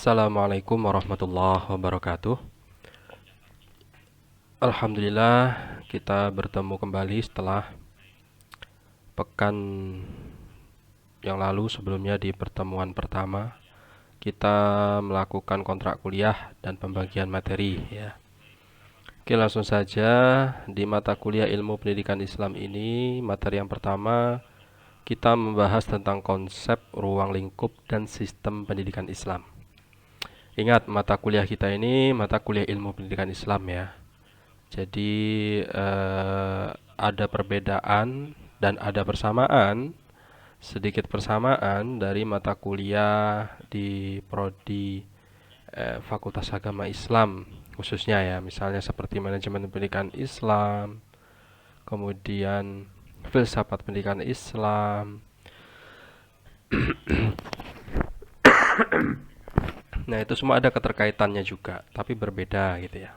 Assalamualaikum warahmatullahi wabarakatuh. Alhamdulillah kita bertemu kembali setelah pekan yang lalu. Sebelumnya di pertemuan pertama kita melakukan kontrak kuliah dan pembagian materi ya. Oke, langsung saja di mata kuliah ilmu pendidikan Islam ini, materi yang pertama kita membahas tentang konsep ruang lingkup dan sistem pendidikan Islam. Ingat, mata kuliah kita ini mata kuliah ilmu pendidikan Islam ya. Jadi ada perbedaan dan ada persamaan, sedikit persamaan dari mata kuliah di prodi Fakultas Agama Islam khususnya ya, misalnya seperti manajemen pendidikan Islam, kemudian filsafat pendidikan Islam. Nah, itu semua ada keterkaitannya juga, tapi berbeda gitu ya.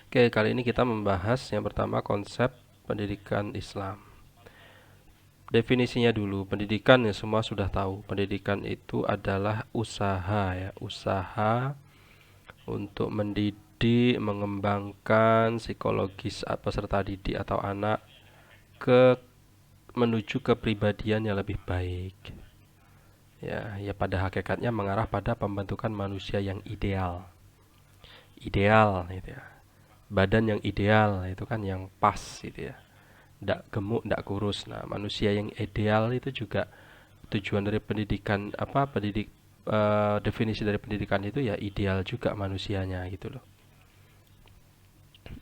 Oke, kali ini kita membahas yang pertama konsep pendidikan Islam. Definisinya dulu, pendidikan ya semua sudah tahu. Pendidikan itu adalah usaha ya, usaha untuk mendidik, mengembangkan psikologis peserta didik atau anak ke menuju kepribadian yang lebih baik. Ya pada hakikatnya mengarah pada pembentukan manusia yang ideal. Ideal gitu ya. Badan yang ideal itu kan yang pas gitu ya. Ndak gemuk, ndak kurus. Nah, manusia yang ideal itu juga tujuan dari pendidikan definisi dari pendidikan itu ya ideal juga manusianya gitu loh.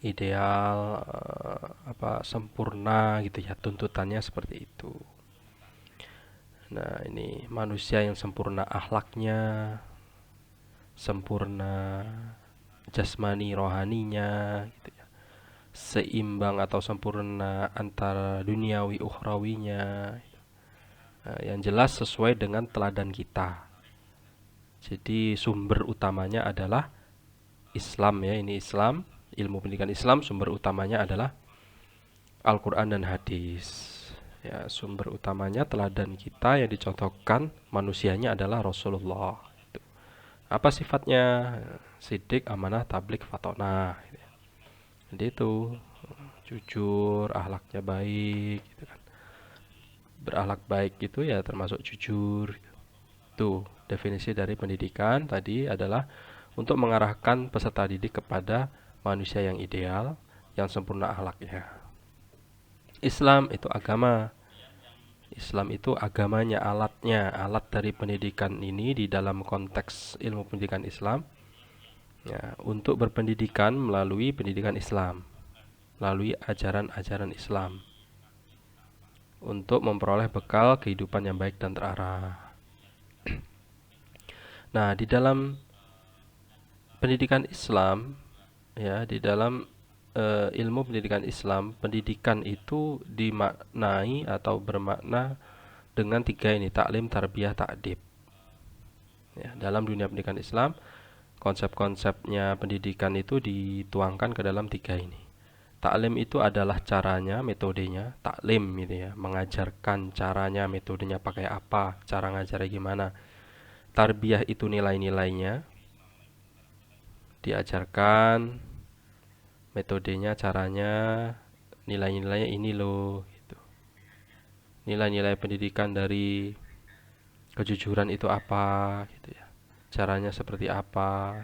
Ideal sempurna gitu ya, tuntutannya seperti itu. Nah, ini manusia yang sempurna akhlaknya, sempurna jasmani rohaninya gitu ya. Seimbang atau sempurna antara duniawi ukhrawinya. Nah, yang jelas sesuai dengan teladan kita. Jadi sumber utamanya adalah Islam ya, ini Islam, ilmu pendidikan Islam sumber utamanya adalah Al-Quran dan hadis. Ya, sumber utamanya teladan kita yang dicontohkan manusianya adalah Rasulullah. Apa sifatnya? Sidik, amanah, tablik, fatonah. Jadi itu jujur, akhlaknya baik gitu kan. Berakhlak baik itu ya termasuk jujur. Tuh, definisi dari pendidikan tadi adalah untuk mengarahkan peserta didik kepada manusia yang ideal, yang sempurna akhlaknya. Islam itu agama. Islam itu agamanya, alatnya, alat dari pendidikan ini di dalam konteks ilmu pendidikan Islam. Ya, untuk berpendidikan melalui pendidikan Islam, melalui ajaran-ajaran Islam, untuk memperoleh bekal kehidupan yang baik dan terarah. Nah, di dalam pendidikan Islam, ya, di dalam ilmu pendidikan Islam, pendidikan itu dimaknai atau bermakna dengan tiga ini, taklim, tarbiyah, ta'dib. Ya, dalam dunia pendidikan Islam, konsep-konsepnya pendidikan itu dituangkan ke dalam tiga ini. Taklim itu adalah caranya, metodenya, taklim gitu ya, mengajarkan caranya, metodenya pakai apa, cara ngajarnya gimana. Tarbiyah itu nilai-nilainya, diajarkan metodenya, caranya, nilai-nilainya ini loh gitu. Nilai-nilai pendidikan dari kejujuran itu apa gitu ya, caranya seperti apa.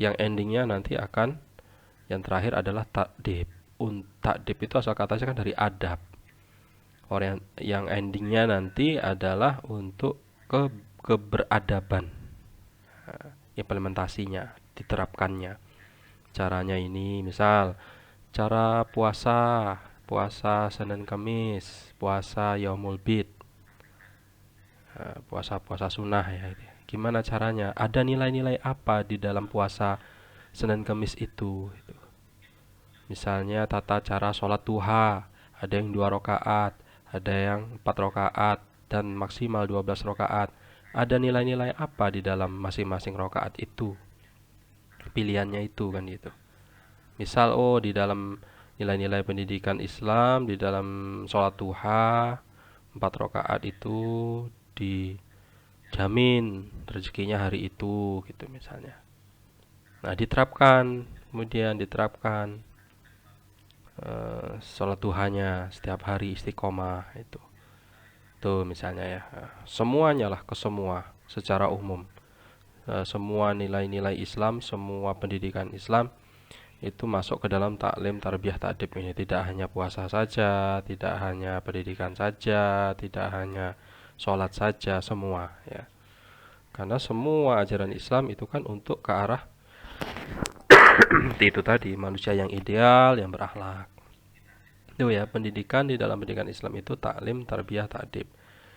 Yang endingnya nanti akan, yang terakhir adalah takdib. Takdib itu asal katanya kan dari adab. Orang yang endingnya nanti adalah untuk keberadaban. Implementasinya, diterapkannya. Caranya ini misal cara puasa, puasa Senin Kamis, puasa Yaumul Bid, puasa-puasa sunnah ya. Gimana caranya? Ada nilai-nilai apa di dalam puasa Senin Kamis itu? Misalnya tata cara sholat duha, ada yang 2 rakaat, ada yang 4 rakaat, dan maksimal 12 rakaat. Ada nilai-nilai apa di dalam masing-masing rakaat itu? Pilihannya itu kan gitu. Misal di dalam nilai-nilai pendidikan Islam, di dalam sholat duha 4 rakaat itu jamin rezekinya hari itu gitu misalnya. Nah, kemudian diterapkan sholat duhanya setiap hari istiqomah itu. Tuh misalnya ya. Semuanya lah, ke semua secara umum. Semua nilai-nilai Islam, semua pendidikan Islam itu masuk ke dalam taklim tarbiyah ta'dib ini. Tidak hanya puasa saja, tidak hanya pendidikan saja, tidak hanya sholat saja, semua ya. Karena semua ajaran Islam itu kan untuk ke arah itu tadi, manusia yang ideal, yang berakhlak. Itu ya, pendidikan di dalam pendidikan Islam itu taklim, tarbiyah, ta'dib.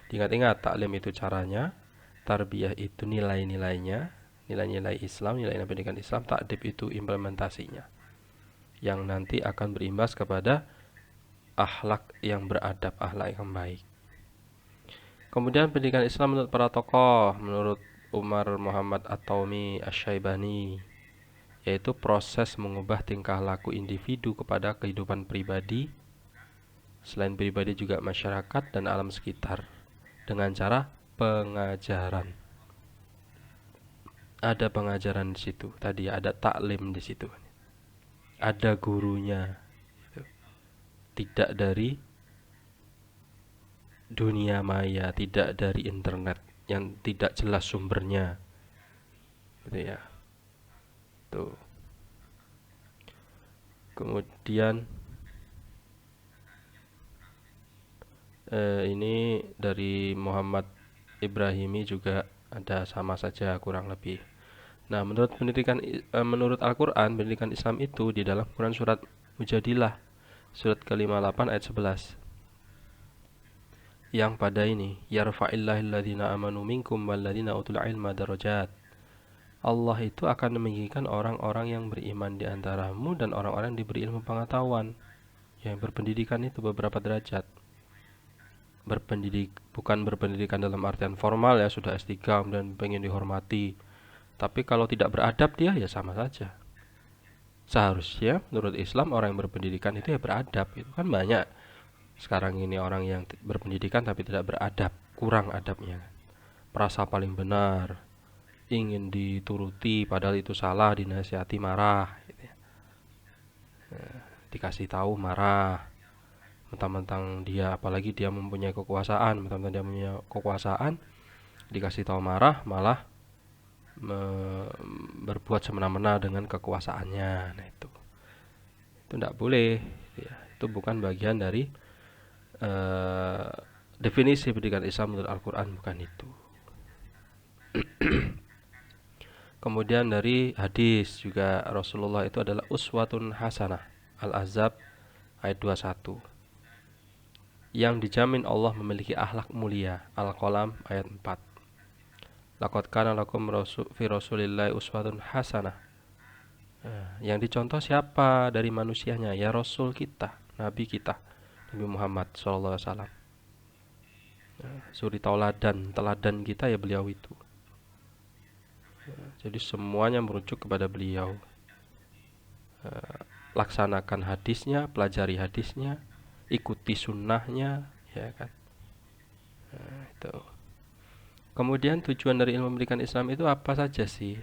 Ingat-ingat, taklim itu caranya, tarbiyah itu nilai-nilainya, nilai-nilai Islam, nilai-nilai pendidikan Islam, ta'dib itu implementasinya. Yang nanti akan berimbas kepada akhlak yang beradab, akhlak yang baik. Kemudian pendidikan Islam menurut para tokoh, menurut Umar Muhammad At-Taumi Asy-Syaibani, yaitu proses mengubah tingkah laku individu kepada kehidupan pribadi, selain pribadi juga masyarakat dan alam sekitar, dengan cara pengajaran. Ada pengajaran di situ, tadi ada taklim di situ, ada gurunya, tidak dari dunia maya, tidak dari internet yang tidak jelas sumbernya, gitu ya. Tuh. Kemudian ini dari Muhammad Ibrahimi juga ada sama saja kurang lebih. Nah, menurut Al-Qur'an, pendidikan Islam itu di dalam Quran surat Mujadilah surat ke-58 ayat 11. Yang pada ini, yarfa'illahil ladzina amanu minkum walladzina utul ilma darajat. Allah itu akan meninggikan orang-orang yang beriman di antaramu dan orang-orang yang diberi ilmu pengetahuan. Yang berpendidikan itu beberapa derajat. Bukan berpendidikan dalam artian formal ya, sudah S3 dan pengen dihormati. Tapi kalau tidak beradab dia ya sama saja. Seharusnya menurut Islam orang yang berpendidikan itu ya beradab. Itu kan banyak sekarang ini orang yang berpendidikan tapi tidak beradab, kurang adabnya. Merasa paling benar, ingin dituruti padahal itu salah, dinasihati marah gitu ya. Dikasih tahu marah. Mentang-mentang dia, apalagi dia mempunyai kekuasaan, dikasih tahu marah, malah berbuat semena-mena dengan kekuasaannya. Nah, itu tidak boleh ya. Itu bukan bagian dari definisi pendidikan Islam menurut Al-Quran, bukan itu. Kemudian dari hadis juga, Rasulullah itu adalah uswatun hasanah, Al-Ahzab ayat 21, yang dijamin Allah memiliki akhlak mulia, Al-Qalam ayat 4. Laqad kana lakum fi Rasulillahi uswatun hasanah. Yang dicontoh siapa dari manusianya? Ya Rasul kita, Nabi kita, Nabi Muhammad SAW. Suri teladan kita ya beliau itu. Jadi semuanya merujuk kepada beliau. Laksanakan hadisnya, pelajari hadisnya, ikuti sunnahnya, ya kan. Itu. Kemudian tujuan dari ilmu pendidikan Islam itu apa saja sih?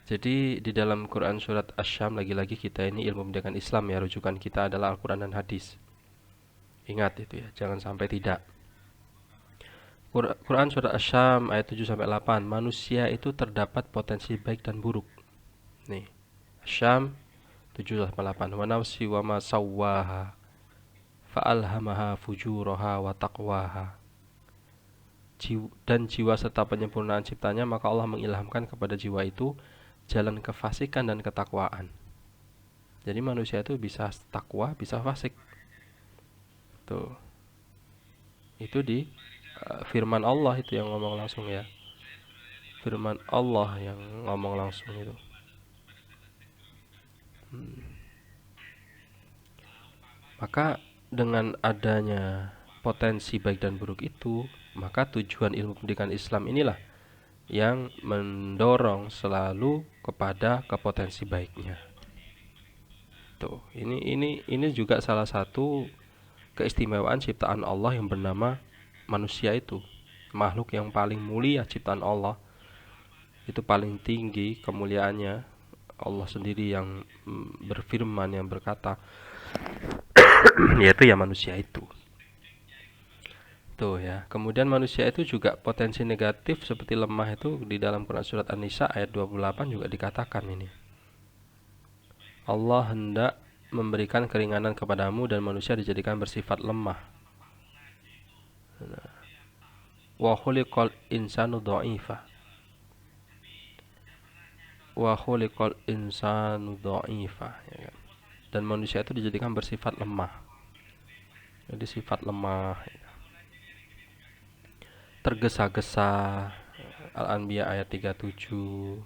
Jadi di dalam Quran surat Asy-Syam, lagi-lagi kita ini ilmu pendidikan Islam ya, rujukan kita adalah Al-Quran dan hadis. Ingat itu ya, jangan sampai tidak. Quran surat Asy-Syam ayat 7-8, manusia itu terdapat potensi baik dan buruk. Nih, Asy-Syam 7-8, wa nafsi wa ma sawwaha fa'alhamaha fujuraha wa taqwaha. Dan jiwa serta penyempurnaan ciptanya, maka Allah mengilhamkan kepada jiwa itu jalan kefasikan dan ketakwaan. Jadi manusia itu bisa takwa, bisa fasik. Tuh. Itu di firman Allah itu yang ngomong langsung ya. Firman Allah yang ngomong langsung itu. Maka dengan adanya potensi baik dan buruk itu, maka tujuan ilmu pendidikan Islam inilah yang mendorong selalu kepada kepotensi baiknya. Tuh, ini juga salah satu keistimewaan ciptaan Allah yang bernama manusia itu. makhluk yang paling mulia ciptaan Allah, itu paling tinggi kemuliaannya. Allah sendiri yang berfirman, yang berkata, yaitu ya manusia itu. Tuh ya. Kemudian manusia itu juga potensi negatif seperti lemah itu di dalam Quran surat An-Nisa ayat 28 juga dikatakan ini. Allah hendak memberikan keringanan kepadamu dan manusia dijadikan bersifat lemah. Wa khuliqal insanu dha'ifa. Wa khuliqal insanu dha'ifa, ya kan? Dan manusia itu dijadikan bersifat lemah. Jadi sifat lemah, tergesa-gesa. Al-Anbiya ayat 37.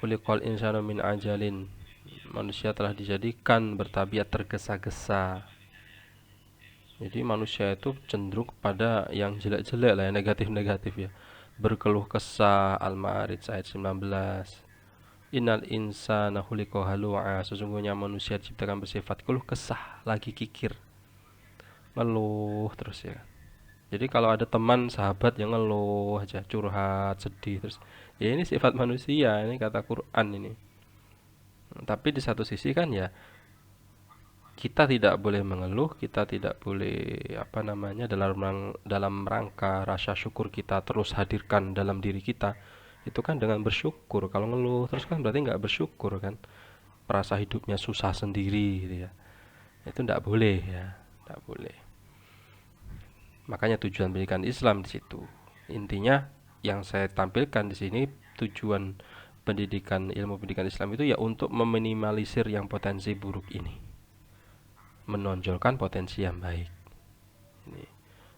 Khuliqal insanu min ajalin. Manusia telah dijadikan bertabiat tergesa-gesa. Jadi manusia itu cenderung pada yang jelek-jelek lah, yang negatif-negatif ya. Berkeluh kesah. Al-Ma'arij ayat 19. Innal insana khuliqa halu'a. Sesungguhnya manusia diciptakan bersifat keluh kesah, lagi kikir, ngeluh terus ya. Jadi kalau ada teman sahabat yang ngeluh aja, curhat, sedih terus, ya ini sifat manusia, ini kata Quran ini. Tapi di satu sisi kan ya, kita tidak boleh mengeluh, kita tidak boleh dalam rangka rasa syukur kita terus hadirkan dalam diri kita. Itu kan dengan bersyukur. Kalau ngeluh terus kan berarti nggak bersyukur kan, merasa hidupnya susah sendiri gitu ya. Itu nggak boleh ya, nggak boleh. Makanya tujuan pendidikan Islam di situ. Intinya yang saya tampilkan di sini, tujuan ilmu pendidikan Islam itu ya untuk meminimalisir yang potensi buruk ini, menonjolkan potensi yang baik ini.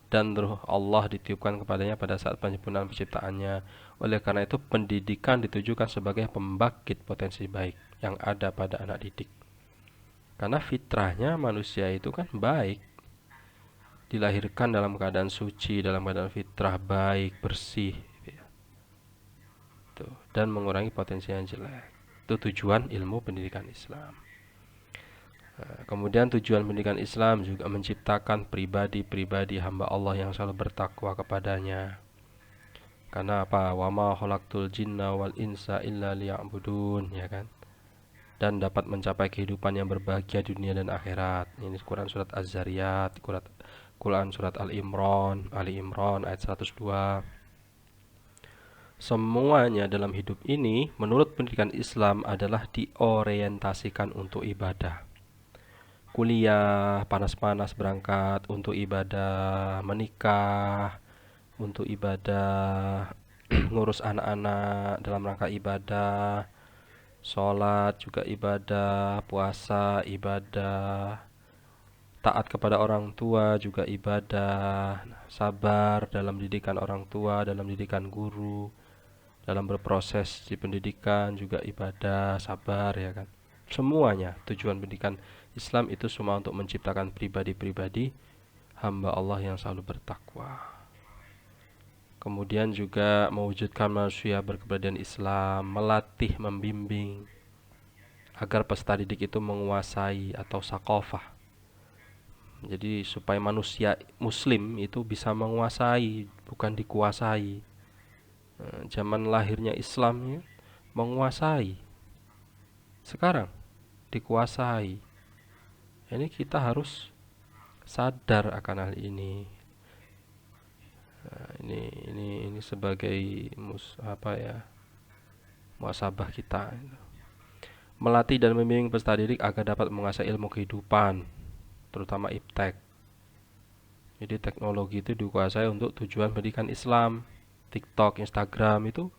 Dan roh Allah ditiupkan kepadanya pada saat penyempurnaan penciptaannya. Oleh karena itu pendidikan ditujukan sebagai pembangkit potensi baik yang ada pada anak didik. Karena fitrahnya manusia itu kan baik, dilahirkan dalam keadaan suci, dalam keadaan fitrah baik, bersih ya. Tuh, dan mengurangi potensi yang jelek. Itu tujuan ilmu pendidikan Islam. Kemudian tujuan pendidikan Islam juga menciptakan pribadi-pribadi hamba Allah yang selalu bertakwa kepadanya. Karena apa? Wa ma khalaqtul jinna wal insa illa liya'budun, ya kan? Dan dapat mencapai kehidupan yang berbahagia di dunia dan akhirat. Ini Quran surat Az-Zariyat, Quran surat Ali Imran ayat 102. Semuanya dalam hidup ini menurut pendidikan Islam adalah diorientasikan untuk ibadah. Kuliah panas-panas berangkat untuk ibadah, menikah untuk ibadah, ngurus anak-anak dalam rangka ibadah, sholat juga ibadah, puasa ibadah, taat kepada orang tua juga ibadah, sabar dalam didikan orang tua, dalam didikan guru, dalam berproses di pendidikan juga ibadah, sabar ya kan. Semuanya tujuan pendidikan Islam itu semua untuk menciptakan pribadi-pribadi hamba Allah yang selalu bertakwa. Kemudian juga mewujudkan manusia berkepribadian Islam, melatih, membimbing agar peserta didik itu menguasai atau sakofah. Jadi supaya manusia muslim itu bisa menguasai, bukan dikuasai. Zaman lahirnya Islam ya, menguasai. Sekarang dikuasai. Ini kita harus sadar akan hal ini. Nah, ini sebagai muasabah kita. Melatih dan membimbing peserta didik agar dapat menguasai ilmu kehidupan, terutama iptek. Jadi teknologi itu dikuasai untuk tujuan pendidikan Islam. TikTok, Instagram itu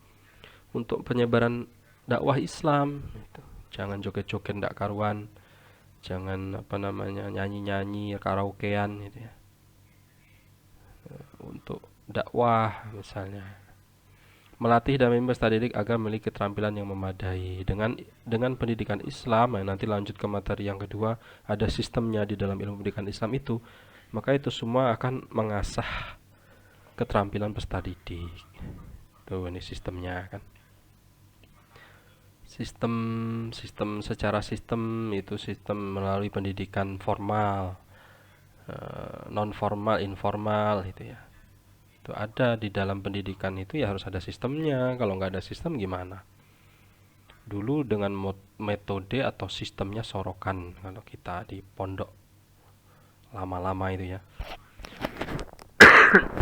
untuk penyebaran dakwah Islam. Jangan joget-joget ndak karuan, jangan nyanyi-nyanyi karaokean gitu ya. Untuk dakwah misalnya. Melatih dan membimbing peserta didik agar memiliki keterampilan yang memadai. Dengan pendidikan Islam, nanti lanjut ke materi yang kedua, ada sistemnya di dalam ilmu pendidikan Islam itu, maka itu semua akan mengasah keterampilan peserta didik. Tuh ini sistemnya kan. Sistem secara sistem itu sistem melalui pendidikan formal, non formal, informal gitu ya. Itu ada di dalam pendidikan itu ya harus ada sistemnya. Kalau nggak ada sistem gimana? Dulu dengan metode atau sistemnya sorokan kalau kita di pondok lama-lama itu ya.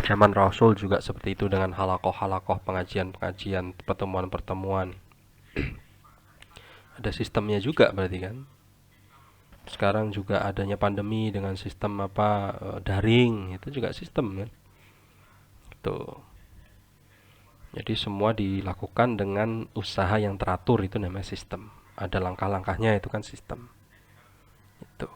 Zaman Rasul juga seperti itu dengan halakoh-halakoh, pengajian-pengajian, pertemuan-pertemuan. Ada sistemnya juga berarti kan. Sekarang juga adanya pandemi dengan sistem daring, itu juga sistem kan. Tuh. Jadi semua dilakukan dengan usaha yang teratur, itu namanya sistem. Ada langkah-langkahnya, itu kan sistem. Itu.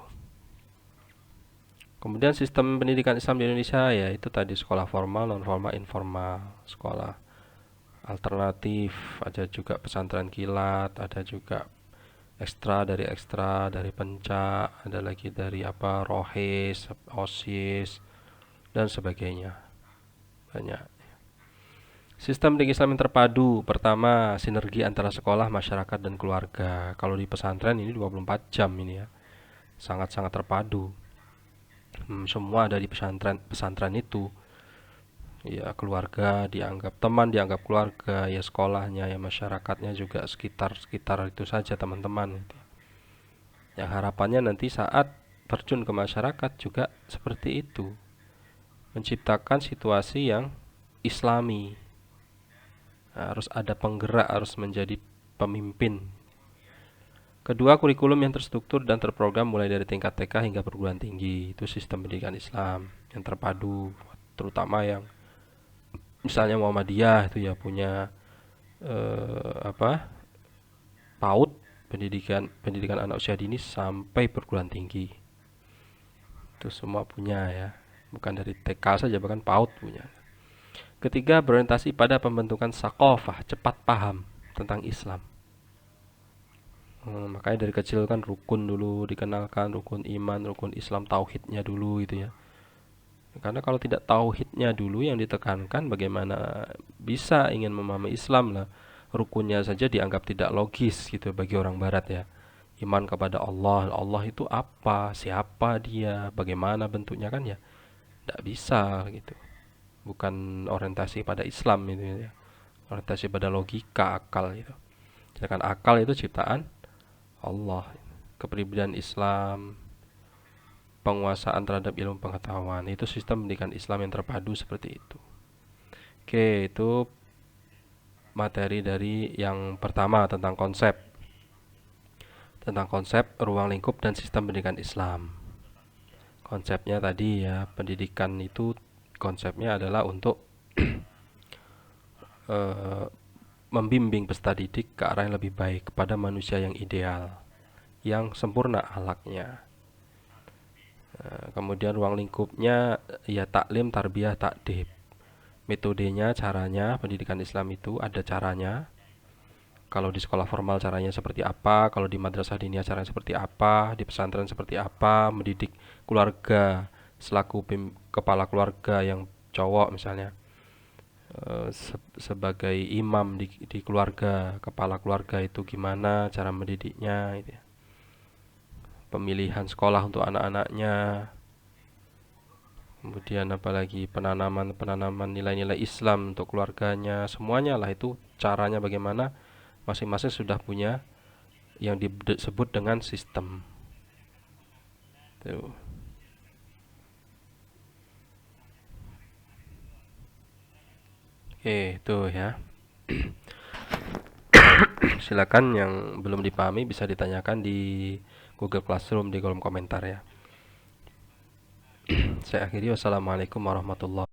Kemudian sistem pendidikan Islam di Indonesia ya itu tadi sekolah formal, non formal, informal, sekolah alternatif, ada juga pesantren kilat, ada juga ekstra dari pencak, ada lagi dari rohis, osis dan sebagainya. Banyak. Sistem pendidikan Islam yang terpadu, pertama sinergi antara sekolah, masyarakat dan keluarga. Kalau di pesantren ini 24 jam ini ya. Sangat-sangat terpadu. Semua ada di pesantren itu. Ya, keluarga dianggap teman, dianggap keluarga, ya sekolahnya, ya masyarakatnya juga sekitar itu saja teman-teman. Yang harapannya nanti saat terjun ke masyarakat juga seperti itu. Menciptakan situasi yang islami. Harus ada penggerak, harus menjadi pemimpin. Kedua, kurikulum yang terstruktur dan terprogram mulai dari tingkat TK hingga perguruan tinggi. Itu sistem pendidikan Islam yang terpadu, terutama yang misalnya Muhammadiyah itu ya punya PAUD, pendidikan anak usia dini sampai perguruan tinggi. Itu semua punya ya. Bukan dari TK saja, bahkan PAUD punya. Ketiga, berorientasi pada pembentukan sakofah, cepat paham tentang Islam. Makanya dari kecil kan rukun dulu dikenalkan, rukun iman, rukun Islam, tauhidnya dulu itu ya. Karena kalau tidak tauhidnya dulu yang ditekankan, bagaimana bisa ingin memahami Islam lah. Rukunnya saja dianggap tidak logis gitu bagi orang barat ya. Iman kepada Allah, Allah itu apa, siapa dia, bagaimana bentuknya kan ya. Tidak bisa gitu. Bukan orientasi pada Islam itu ya. Orientasi pada logika, akal itu. Sedangkan akal itu ciptaan Allah. Kepribadian Islam, penguasaan terhadap ilmu pengetahuan, itu sistem pendidikan Islam yang terpadu seperti itu. Oke, itu materi dari yang pertama tentang konsep ruang lingkup dan sistem pendidikan Islam. Konsepnya tadi ya, pendidikan itu konsepnya adalah untuk membimbing peserta didik ke arah yang lebih baik, kepada manusia yang ideal, yang sempurna akhlaknya. Kemudian ruang lingkupnya ya taklim, tarbiyah, takdib. Metodenya, caranya, pendidikan Islam itu ada caranya. Kalau di sekolah formal caranya seperti apa, kalau di madrasah diniyah caranya seperti apa, di pesantren seperti apa, mendidik keluarga selaku kepala keluarga yang cowok misalnya, sebagai imam di keluarga, kepala keluarga itu gimana cara mendidiknya gitu ya. Pemilihan sekolah untuk anak-anaknya, kemudian apalagi penanaman nilai-nilai Islam untuk keluarganya, semuanya lah itu caranya bagaimana, masing-masing sudah punya yang disebut dengan sistem. Tuh. Oke, itu ya. Silakan yang belum dipahami bisa ditanyakan di Google Classroom di kolom komentar ya. Saya akhiri, wassalamualaikum warahmatullahi